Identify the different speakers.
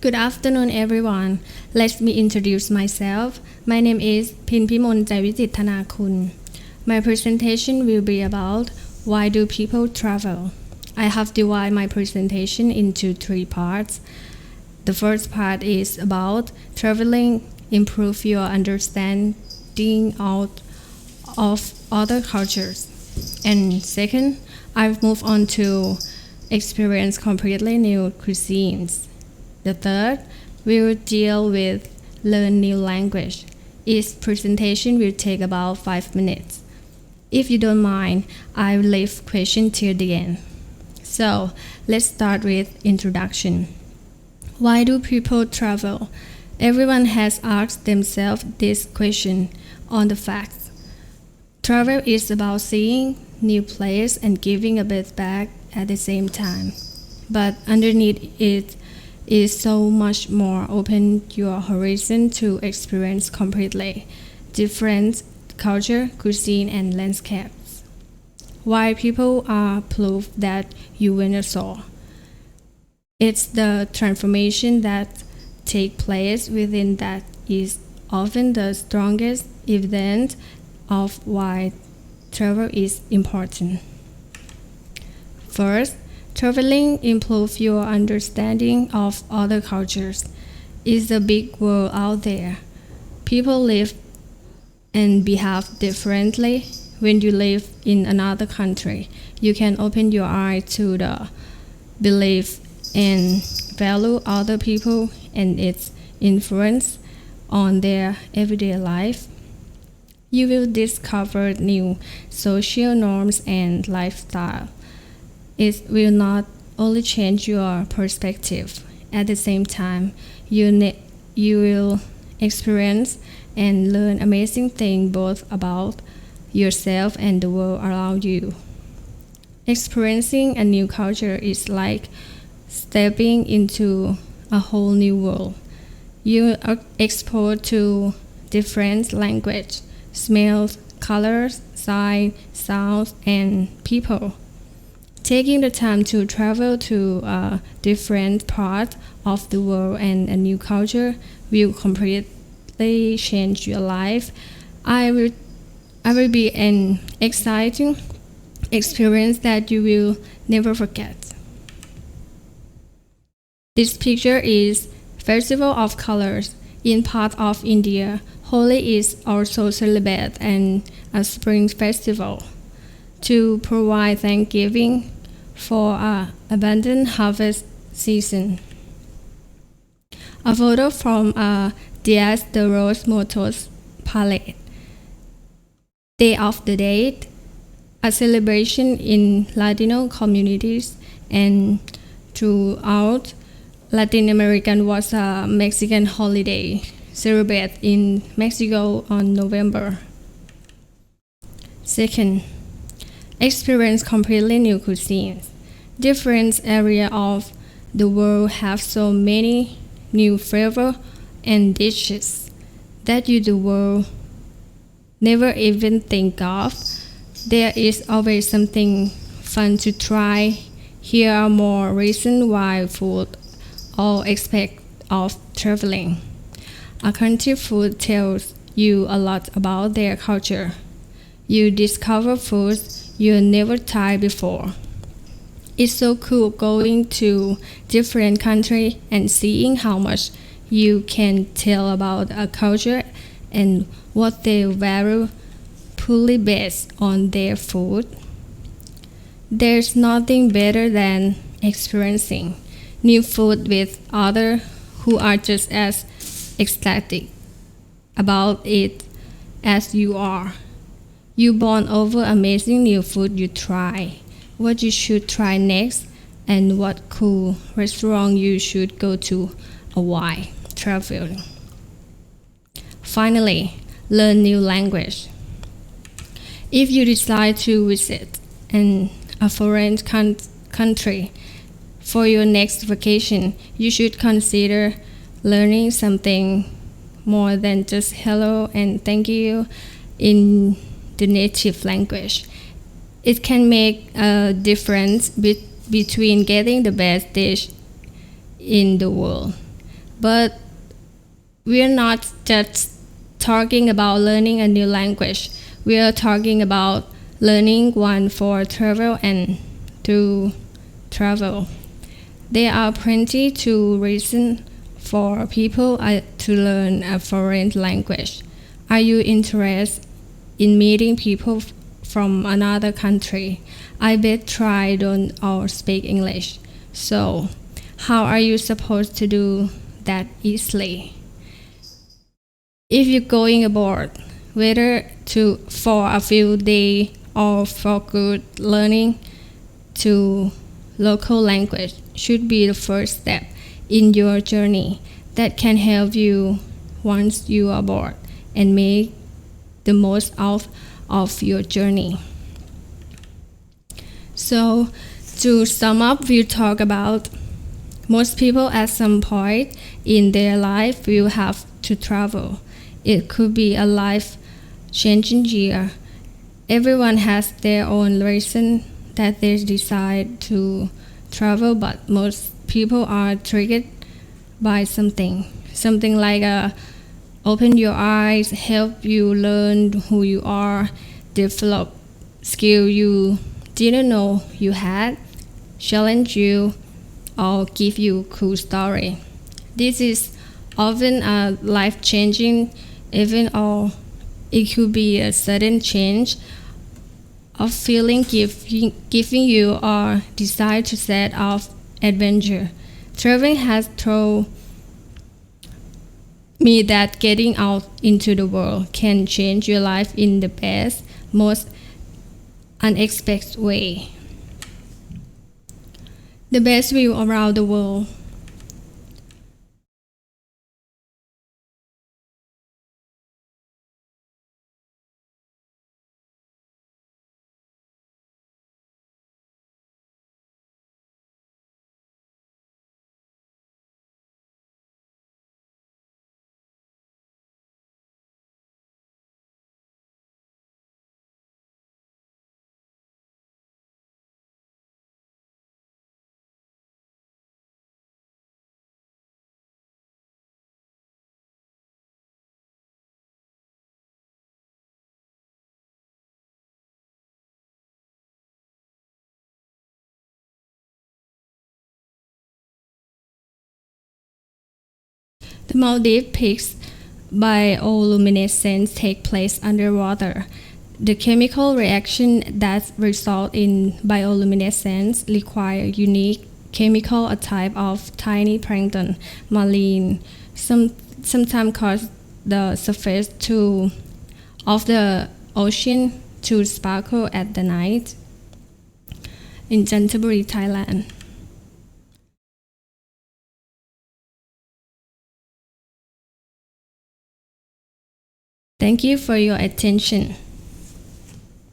Speaker 1: Good afternoon, everyone. Let me introduce myself. My name is พินพิมลใจวิจิตรธนาคุณ My presentation will be about why do people travel. I have divided my presentation into three parts. The first part is about traveling improve your understanding of other cultures. And second, I've moved on to experience completely new cuisines. The third will deal with learn new language. Each presentation will take about 5 minutes. If you don't mind, I'll leave question till the end. So, let's start with introduction. Why do people travel? Everyone has asked themselves this question on the facts. Travel is about seeing new place and giving a bit back at the same time. But underneath it is so much more. Open your horizon to experience completely different culture, cuisine, and landscapes. Why people are proof that you never saw. It's the transformation that takes place within that is often the strongest evidence of why travel is important. First, traveling improves your understanding of other cultures. It's a big world out there. People live and behave differently. When you live in another country, you can open your eye to the belief and value other people and its influence on their everyday life. You will discover new social norms and lifestyle. It will not only change your perspective. At the same time, you will experience and learn amazing things both about yourself and the world around you. Experiencing a new culture is like stepping into a whole new world. You are exposed to different language, smells, colors, sights, sounds, and people. Taking the time to travel to a different part of the world and a new culture will completely change your life. I will be an exciting experience that you will never forget. This picture is Festival of Colors. In part of India, Holi is also celebrated as a spring festival to provide thanksgiving for an abundant harvest season. A photo from a Dias de Rose Motors Parade. Day of the Date, a celebration in Latino communities and throughout Latin America was a Mexican holiday celebrated in Mexico on November. Second, experience completely new cuisines. Different areas of the world have so many new flavors and dishes that you the world never even think of. There is always something fun to try. Here are more reasons why food all aspects of traveling. A country's food tells you a lot about their culture. You discover foods you never tried before. It's so cool going to different countries and seeing how much you can tell about a culture and what they value purely based on their food. There's nothing better than experiencing new food with others who are just as ecstatic about it as you are. You bond over amazing new food you try, what you should try next, and what cool restaurant you should go to while traveling. Finally, learn new language. If you decide to visit a foreign country for your next vacation, you should consider learning something more than just hello and thank you in the native language. It can make a difference between getting the best dish in the world But we're not just talking about learning a new language. We are talking about learning one for travel and to travel. There are plenty to reason for people to learn a foreign language. Are you interested in meeting people from another country? I bet try don't all speak English. So, how are you supposed to do that easily? If you're going abroad, whether for a few days or for good, learning to local language should be the first step in your journey that can help you once you are bored and make the most out of your journey. So, to sum up, we'll talk about most people at some point in their life will have to travel. It could be a life-changing year. Everyone has their own reason that they decide to travel, but most people are triggered by something like open your eyes, help you learn who you are, develop skill you didn't know you had, challenge you, or give you cool story. This is often a life-changing event, or it could be a sudden change of feeling giving you a desire to set off adventure. Traveling has taught me that getting out into the world can change your life in the best, most unexpected way. The best view around the world. The Maldives peaks bioluminescence take place underwater. The chemical reaction that result in bioluminescence require unique chemical a type of tiny plankton, marine, sometimes cause the surface of the ocean to sparkle at the night. In Canterbury, Thailand. Thank you for your attention.